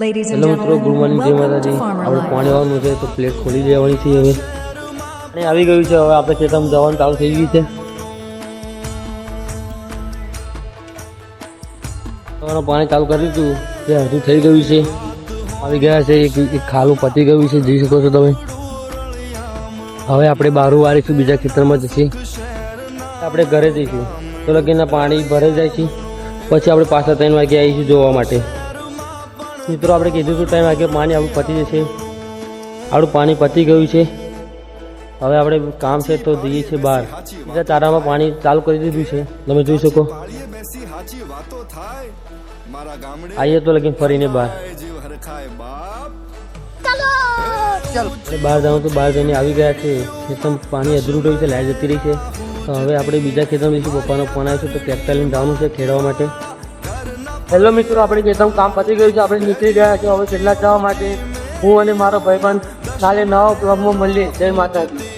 Ladies and hello મિત્રો, good gentlemen, morning, જય welcome માતાજી. to Farmer આપણે Life. પાણી વાળવાનું છે તો પ્લેટ ખોલી દેવાની છે હવે. અને આવી ગયું છે. હવે આપણે ખેતરમાં જવાનું ચાલુ થઈ ગયું છે. સવારનું પાણી ચાલુ કર્યું હતું તે હજુ થઈ ગયું છે. આવી ગયા છે. એક ખાલું પતી ગયું છે, જોઈ શકો છો તમે. હવે આપણે બારું વાળીશું, બીજા ખેતરમાં જશે. આપણે ઘરે જઈશું તો લગીના પાણી ભરાઈ જાય છે. પછી આપણે પાછા 3 વાગે આવીશું જોવા માટે. મિત્રો, આપણે કીધું હતું 3 વાગે પાણી આપણું પતી જશે. આપણું પાણી પતી ગયું છે. હવે આપણે કામ છે તો જઈએ છીએ બહાર. બીજા ચારામાં પાણી ચાલુ કરી દીધું છે, તમે જોઈ શકો. આવીએ તો લગીને ફરીને બહાર. બહાર જવાનું તો બહાર જઈને આવી ગયા છે. ખેતરમાં પાણી અધૂરું રહ્યું છે, લાઈટ જતી રહી છે. તો હવે આપણે બીજા ખેતરમાં જઈશું. પપ્પાનો ફોન આવ્યો છે તો ટ્રેક્ટર લઈને જવાનું છે ખેડવા માટે. હેલો મિત્રો, આપણે ખેતરમાં કામ પતી ગયું છે. આપણે નીકળી ગયા છે હવે કેટલા જવા માટે. હું અને મારો ભાઈબંધ કાલે નવા બ્લોગમાં મળીએ. જય માતાજી.